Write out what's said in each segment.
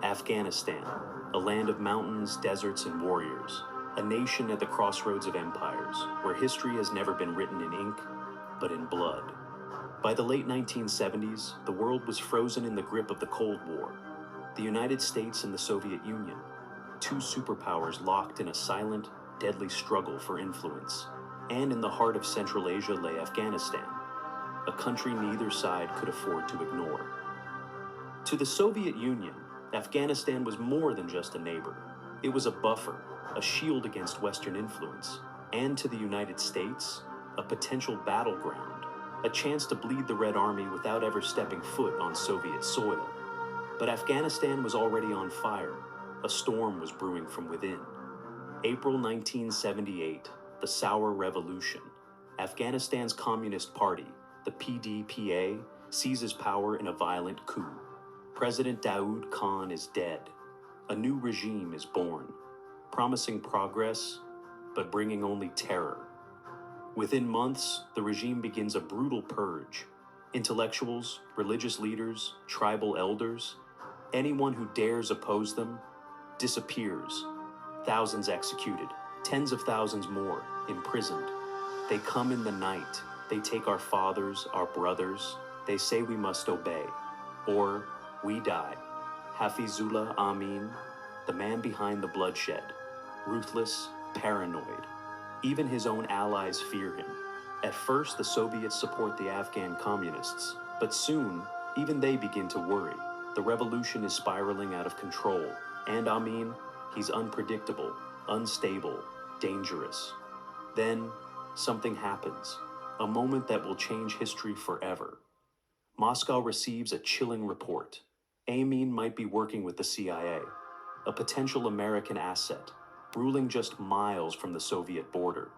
Afghanistan, a land of mountains, deserts, and warriors, a nation at the crossroads of empires, where history has never been written in ink, but in blood. By the late 1970s, the world was frozen in the grip of the Cold War. The United States and the Soviet Union, two superpowers locked in a silent, deadly struggle for influence. And in the heart of Central Asia lay Afghanistan, a country neither side could afford to ignore. To the Soviet Union, Afghanistan was more than just a neighbor. It was a buffer, a shield against Western influence. And to the United States, a potential battleground, a chance to bleed the Red Army without ever stepping foot on Soviet soil. But Afghanistan was already on fire. A storm was brewing from within. April 1978, the Sour Revolution. Afghanistan's Communist Party, the PDPA, seizes power in a violent coup. President Daoud Khan is dead. A new regime is born, promising progress, but bringing only terror. Within months, the regime begins a brutal purge. Intellectuals, religious leaders, tribal elders, anyone who dares oppose them, disappears. Thousands executed, tens of thousands more imprisoned. They come in the night. They take our fathers, our brothers. They say we must obey, or we die. Hafizullah Amin, the man behind the bloodshed, ruthless, paranoid. Even his own allies fear him. At first, the Soviets support the Afghan communists, but soon, even they begin to worry. The revolution is spiraling out of control, and Amin, he's unpredictable, unstable, dangerous. Then, something happens, a moment that will change history forever. Moscow receives a chilling report. Amin might be working with the CIA, a potential American asset, ruling just miles from the Soviet border.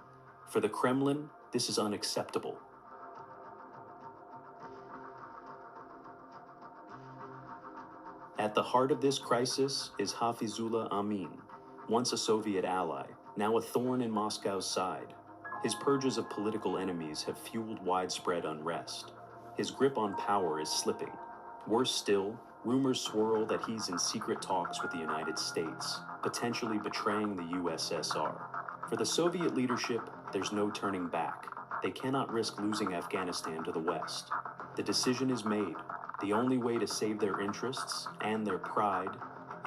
For the Kremlin, this is unacceptable. At the heart of this crisis is Hafizullah Amin, once a Soviet ally, now a thorn in Moscow's side. His purges of political enemies have fueled widespread unrest. His grip on power is slipping. Worse still, rumors swirl that he's in secret talks with the United States, potentially betraying the USSR. For the Soviet leadership, there's no turning back. They cannot risk losing Afghanistan to the West. The decision is made. The only way to save their interests and their pride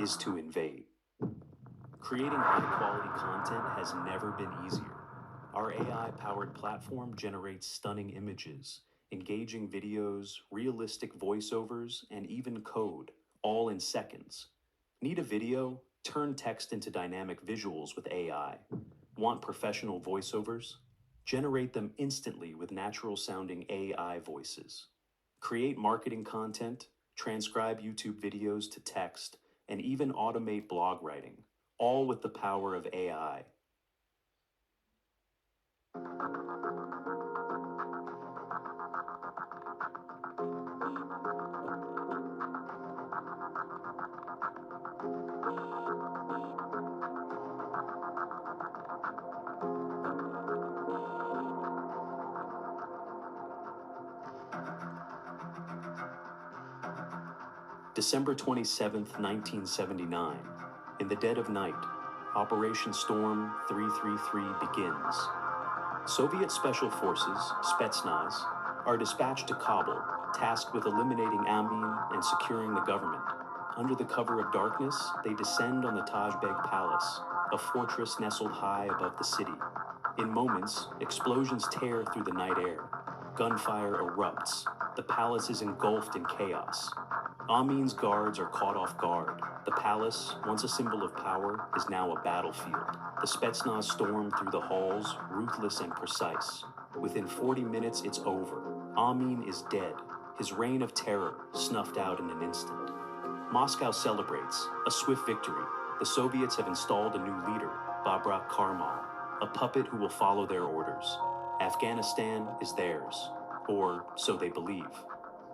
is to invade. Creating high-quality content has never been easier. Our AI-powered platform generates stunning images, engaging videos, realistic voiceovers, and even code, all in seconds. Need a video? Turn text into dynamic visuals with AI. Want professional voiceovers? Generate them instantly with natural-sounding AI voices. Create marketing content, transcribe YouTube videos to text, and even automate blog writing, all with the power of AI. December 27, 1979. In the dead of night, Operation Storm 333 begins. Soviet Special Forces, Spetsnaz, are dispatched to Kabul, tasked with eliminating Amin and securing the government. Under the cover of darkness, they descend on the Taj Beg Palace, a fortress nestled high above the city. In moments, explosions tear through the night air. Gunfire erupts. The palace is engulfed in chaos. Amin's guards are caught off guard. The palace, once a symbol of power, is now a battlefield. The Spetsnaz storm through the halls, ruthless and precise. Within 40 minutes, it's over. Amin is dead, his reign of terror snuffed out in an instant. Moscow celebrates, a swift victory. The Soviets have installed a new leader, Babrak Karmal, a puppet who will follow their orders. Afghanistan is theirs, or so they believe.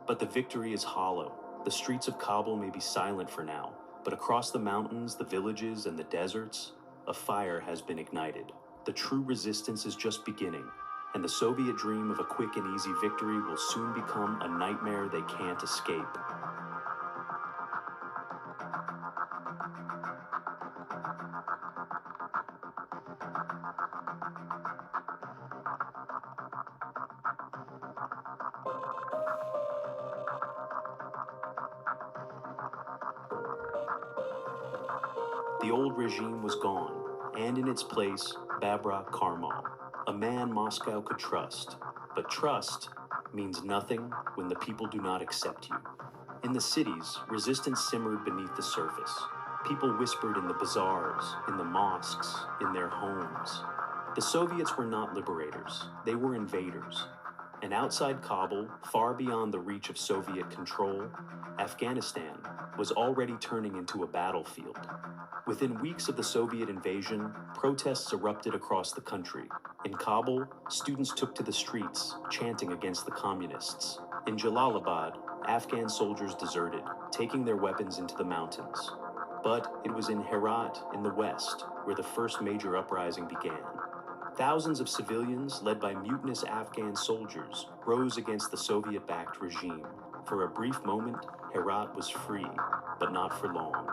But the victory is hollow. The streets of Kabul may be silent for now, but across the mountains, the villages, and the deserts, a fire has been ignited. The true resistance is just beginning, and the Soviet dream of a quick and easy victory will soon become a nightmare they can't escape. The old regime was gone, and in its place, Babrak Karmal, a man Moscow could trust. But trust means nothing when the people do not accept you. In the cities, resistance simmered beneath the surface. People whispered in the bazaars, in the mosques, in their homes. The Soviets were not liberators, they were invaders. And outside Kabul, far beyond the reach of Soviet control, Afghanistan was already turning into a battlefield. Within weeks of the Soviet invasion, protests erupted across the country. In Kabul, students took to the streets, chanting against the communists. In Jalalabad, Afghan soldiers deserted, taking their weapons into the mountains. But it was in Herat, in the west, where the first major uprising began. Thousands of civilians, led by mutinous Afghan soldiers, rose against the Soviet-backed regime. For a brief moment, Herat was free, but not for long.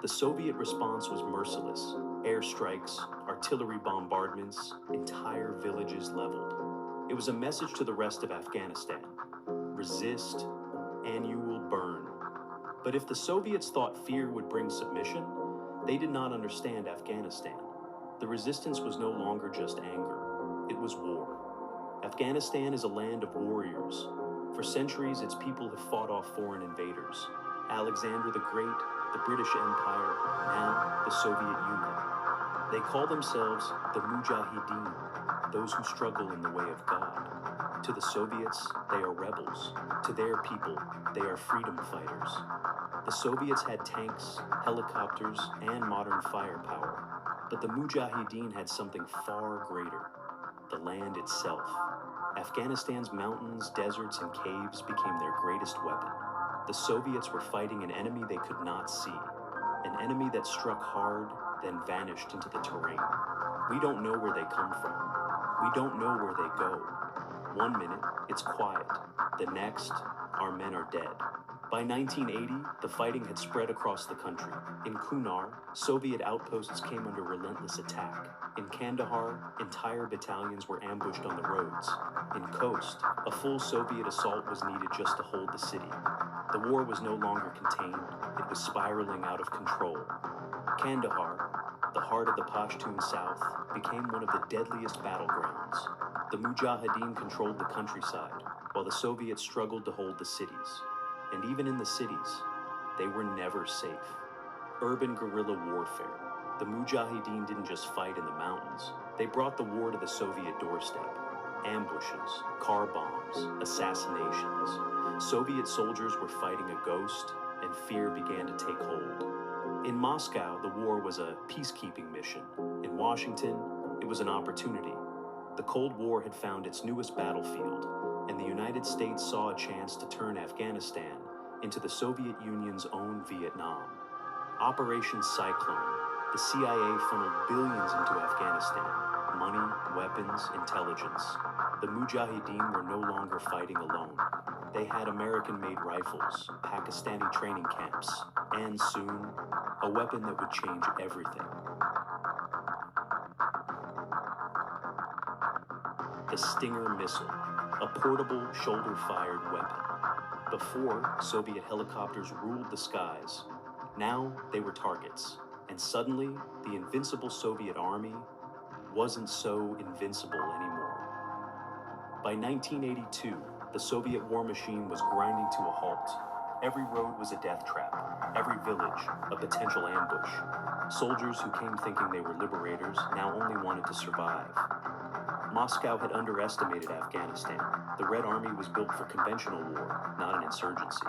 The Soviet response was merciless. Airstrikes, artillery bombardments, entire villages leveled. It was a message to the rest of Afghanistan. Resist, and you will burn. But if the Soviets thought fear would bring submission, they did not understand Afghanistan. The resistance was no longer just anger. It was war. Afghanistan is a land of warriors. For centuries, its people have fought off foreign invaders. Alexander the Great, the British Empire, now the Soviet Union. They call themselves the Mujahideen, those who struggle in the way of God. To the Soviets, they are rebels. To their people, they are freedom fighters. The Soviets had tanks, helicopters, and modern firepower. But the Mujahideen had something far greater: the land itself. Afghanistan's mountains, deserts, and caves became their greatest weapon. The Soviets were fighting an enemy they could not see, an enemy that struck hard, then vanished into the terrain. We don't know where they come from. We don't know where they go. One minute, it's quiet. The next, our men are dead. By 1980, the fighting had spread across the country. In Kunar, Soviet outposts came under relentless attack. In Kandahar, entire battalions were ambushed on the roads. In Khost, a full Soviet assault was needed just to hold the city. The war was no longer contained, it was spiraling out of control. Kandahar, the heart of the Pashtun South, became one of the deadliest battlegrounds. The Mujahideen controlled the countryside, while the Soviets struggled to hold the cities. And even in the cities, they were never safe. Urban guerrilla warfare. The Mujahideen didn't just fight in the mountains, they brought the war to the Soviet doorstep. Ambushes, car bombs, assassinations. Soviet soldiers were fighting a ghost, and fear began to take hold. In Moscow, the war was a peacekeeping mission. In Washington, it was an opportunity. The Cold War had found its newest battlefield, and the United States saw a chance to turn Afghanistan into the Soviet Union's own Vietnam. Operation Cyclone, the CIA funneled billions into Afghanistan: money, weapons, intelligence. The Mujahideen were no longer fighting alone. They had American-made rifles, Pakistani training camps, and soon, a weapon that would change everything. The Stinger missile. a portable, shoulder-fired weapon. Before, Soviet helicopters ruled the skies. Now, they were targets. And suddenly, the invincible Soviet army wasn't so invincible anymore. By 1982, the Soviet war machine was grinding to a halt. Every road was a death trap, every village a potential ambush. Soldiers who came thinking they were liberators now only wanted to survive. Moscow had underestimated Afghanistan. The Red Army was built for conventional war, not an insurgency.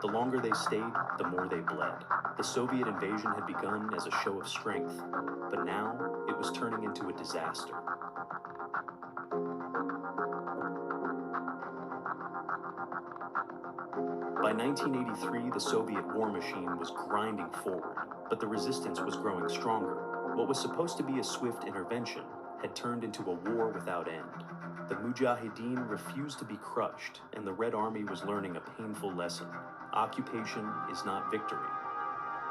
The longer they stayed, the more they bled. The Soviet invasion had begun as a show of strength, but now it was turning into a disaster. By 1983, the Soviet war machine was grinding forward, but the resistance was growing stronger. What was supposed to be a swift intervention had turned into a war without end. The Mujahideen refused to be crushed, and the Red Army was learning a painful lesson. Occupation is not victory.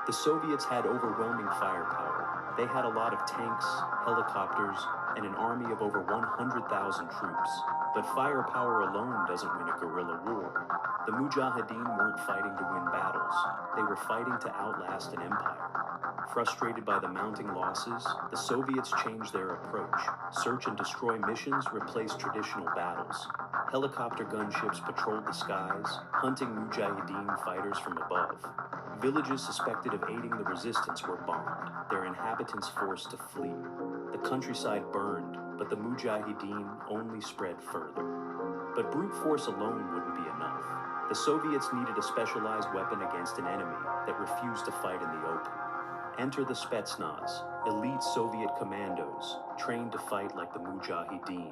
The Soviets had overwhelming firepower. They had a lot of tanks, helicopters, and an army of over 100,000 troops. But firepower alone doesn't win a guerrilla war. The Mujahideen weren't fighting to win battles. They were fighting to outlast an empire. Frustrated by the mounting losses, the Soviets changed their approach. Search and destroy missions replaced traditional battles. Helicopter gunships patrolled the skies, hunting Mujahideen fighters from above. Villages suspected of aiding the resistance were bombed, their inhabitants forced to flee. The countryside burned, but the Mujahideen only spread further. But brute force alone wouldn't be enough. The Soviets needed a specialized weapon against an enemy that refused to fight in the open. Enter the Spetsnaz, elite Soviet commandos, trained to fight like the Mujahideen.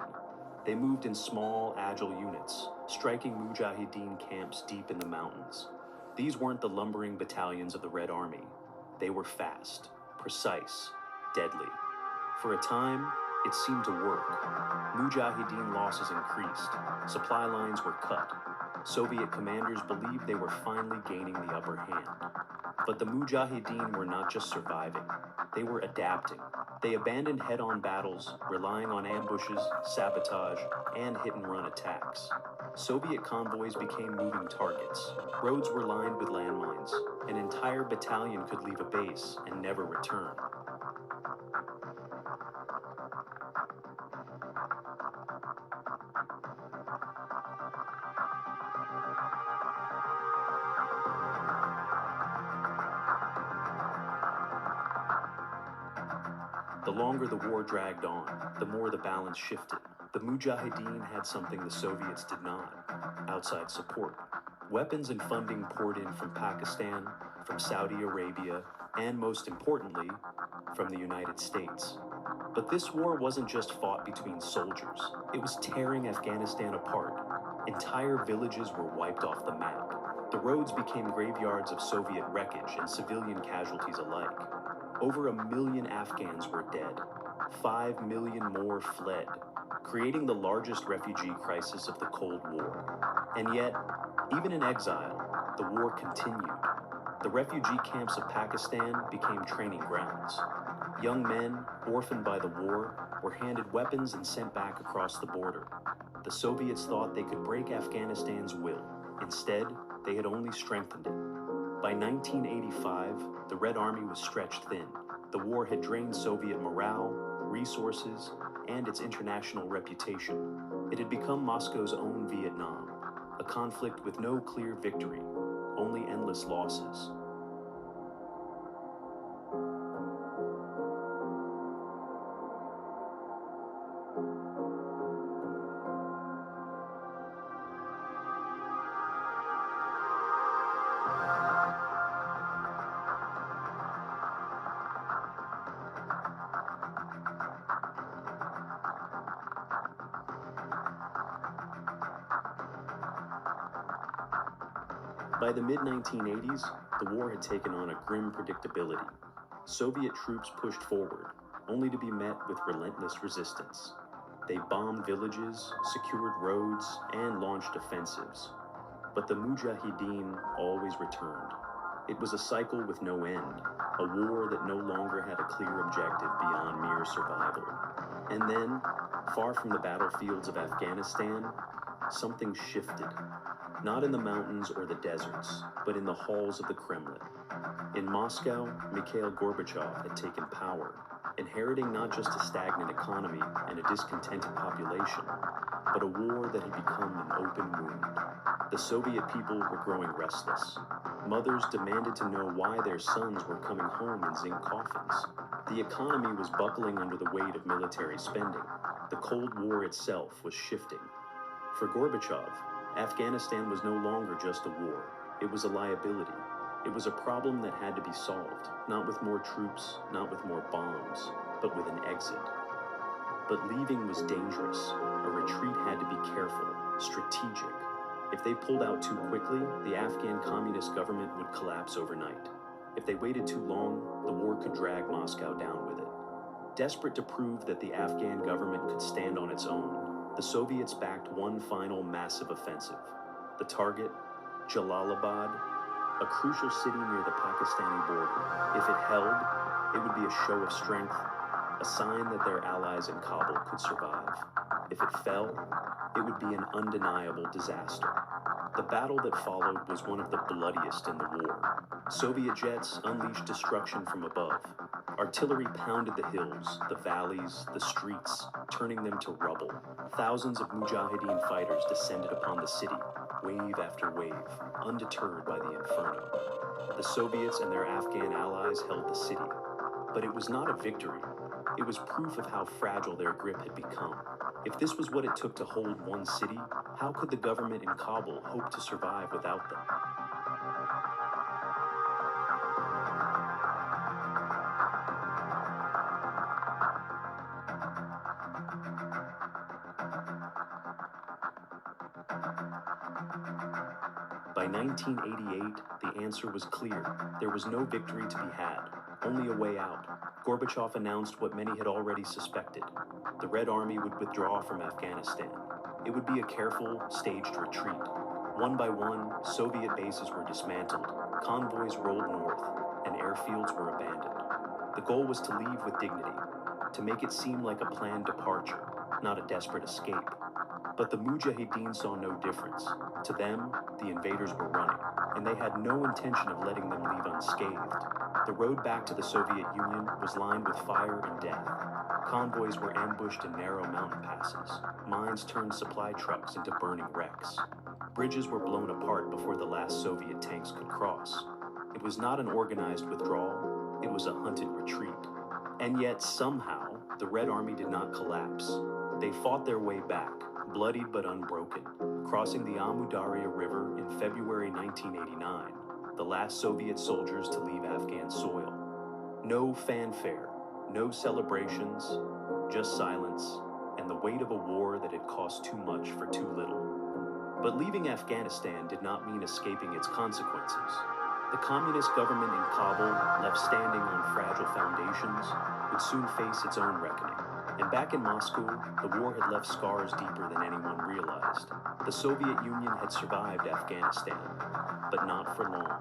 They moved in small, agile units, striking Mujahideen camps deep in the mountains. These weren't the lumbering battalions of the Red Army. They were fast, precise, deadly. For a time, it seemed to work. Mujahideen losses increased. Supply lines were cut. Soviet commanders believed they were finally gaining the upper hand. But the Mujahideen were not just surviving. They were adapting. They abandoned head-on battles, relying on ambushes, sabotage, and hit-and-run attacks. Soviet convoys became moving targets. Roads were lined with landmines. An entire battalion could leave a base and never return. The longer the war dragged on, the more the balance shifted. The Mujahideen had something the Soviets did not: outside support. Weapons and funding poured in from Pakistan, from Saudi Arabia, and most importantly, from the United States. But this war wasn't just fought between soldiers. It was tearing Afghanistan apart. Entire villages were wiped off the map. The roads became graveyards of Soviet wreckage and civilian casualties alike. Over 1 million Afghans were dead. 5 million more fled, creating the largest refugee crisis of the Cold War. And yet, even in exile, the war continued. The refugee camps of Pakistan became training grounds. Young men, orphaned by the war, were handed weapons and sent back across the border. The Soviets thought they could break Afghanistan's will. Instead, they had only strengthened it. By 1985, the Red Army was stretched thin. The war had drained Soviet morale, resources, and its international reputation. It had become Moscow's own Vietnam, a conflict with no clear victory, only endless losses. By the mid-1980s, the war had taken on a grim predictability. Soviet troops pushed forward, only to be met with relentless resistance. They bombed villages, secured roads, and launched offensives. But the Mujahideen always returned. It was a cycle with no end, a war that no longer had a clear objective beyond mere survival. And then, far from the battlefields of Afghanistan, something shifted. Not in the mountains or the deserts, but in the halls of the Kremlin. In Moscow, Mikhail Gorbachev had taken power, inheriting not just a stagnant economy and a discontented population, but a war that had become an open wound. The Soviet people were growing restless. Mothers demanded to know why their sons were coming home in zinc coffins. The economy was buckling under the weight of military spending. The Cold War itself was shifting. For Gorbachev, Afghanistan was no longer just a war. It was a liability. It was a problem that had to be solved, not with more troops, not with more bombs, but with an exit. But leaving was dangerous. A retreat had to be careful, strategic. If they pulled out too quickly, the Afghan communist government would collapse overnight. If they waited too long, the war could drag Moscow down with it. Desperate to prove that the Afghan government could stand on its own, the Soviets backed one final massive offensive. The target, Jalalabad, a crucial city near the Pakistani border. If it held, it would be a show of strength, a sign that their allies in Kabul could survive. If it fell, it would be an undeniable disaster. The battle that followed was one of the bloodiest in the war. Soviet jets unleashed destruction from above. Artillery pounded the hills, the valleys, the streets, turning them to rubble. Thousands of Mujahideen fighters descended upon the city, wave after wave, undeterred by the inferno. The Soviets and their Afghan allies held the city. But it was not a victory. It was proof of how fragile their grip had become. If this was what it took to hold one city, how could the government in Kabul hope to survive without them? By 1988, the answer was clear. There was no victory to be had, only a way out. Gorbachev announced what many had already suspected. The Red Army would withdraw from Afghanistan. It would be a careful, staged retreat. One by one, Soviet bases were dismantled, convoys rolled north, and airfields were abandoned. The goal was to leave with dignity, to make it seem like a planned departure, not a desperate escape. But the Mujahideen saw no difference. To them, the invaders were running, and they had no intention of letting them leave unscathed. The road back to the Soviet Union was lined with fire and death. Convoys were ambushed in narrow mountain passes. Mines turned supply trucks into burning wrecks. Bridges were blown apart before the last Soviet tanks could cross. It was not an organized withdrawal, it was a hunted retreat. And yet, somehow, the Red Army did not collapse. They fought their way back, bloodied but unbroken, crossing the Amu Darya River in February 1989, the last Soviet soldiers to leave Afghan soil. No fanfare, no celebrations, just silence, and the weight of a war that had cost too much for too little. But leaving Afghanistan did not mean escaping its consequences. The communist government in Kabul, left standing on fragile foundations, would soon face its own reckoning. And back in Moscow, the war had left scars deeper than anyone realized. The Soviet Union had survived Afghanistan, but not for long.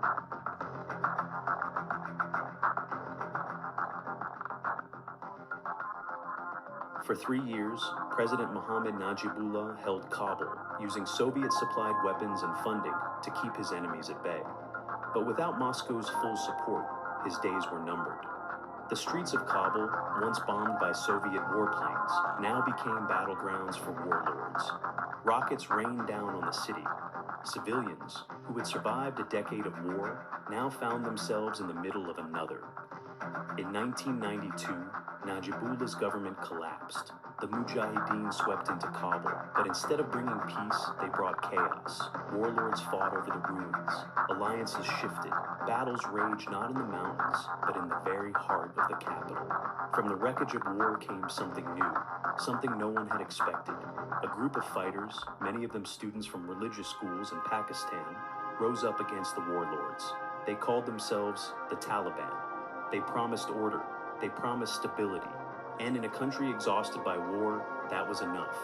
For 3 years, President Mohammad Najibullah held Kabul, using Soviet-supplied weapons and funding to keep his enemies at bay. But without Moscow's full support, his days were numbered. The streets of Kabul, once bombed by Soviet warplanes, now became battlegrounds for warlords. Rockets rained down on the city. Civilians, who had survived a decade of war, now found themselves in the middle of another. In 1992, Najibullah's government collapsed. The Mujahideen swept into Kabul, but instead of bringing peace, they brought chaos. Warlords fought over the ruins. Alliances shifted. Battles raged not in the mountains, but in the very heart of the capital. From the wreckage of war came something new, something no one had expected. A group of fighters, many of them students from religious schools in Pakistan, rose up against the warlords. They called themselves the Taliban. They promised order. They promised stability. And in a country exhausted by war, that was enough.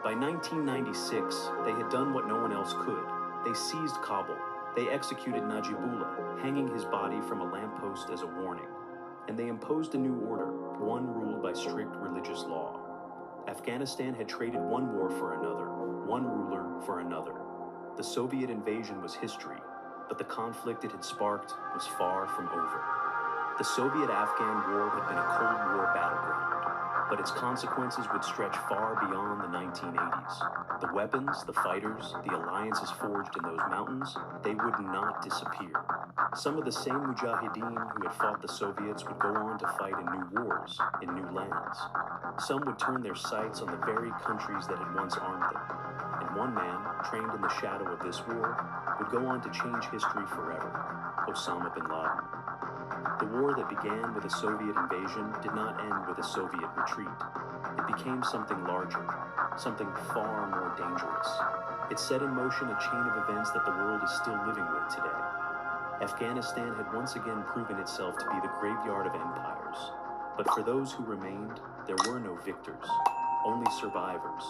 By 1996, they had done what no one else could. They seized Kabul. They executed Najibullah, hanging his body from a lamppost as a warning. And they imposed a new order, one ruled by strict religious law. Afghanistan had traded one war for another, one ruler for another. The Soviet invasion was history, but the conflict it had sparked was far from over. The Soviet-Afghan War had been a Cold War battleground, but its consequences would stretch far beyond the 1980s. The weapons, the fighters, the alliances forged in those mountains, they would not disappear. Some of the same Mujahideen who had fought the Soviets would go on to fight in new wars, in new lands. Some would turn their sights on the very countries that had once armed them. And one man, trained in the shadow of this war, would go on to change history forever: Osama bin Laden. The war that began with a Soviet invasion did not end with a Soviet retreat. It became something larger, something far more dangerous. It set in motion a chain of events that the world is still living with today. Afghanistan had once again proven itself to be the graveyard of empires. But for those who remained, there were no victors, only survivors,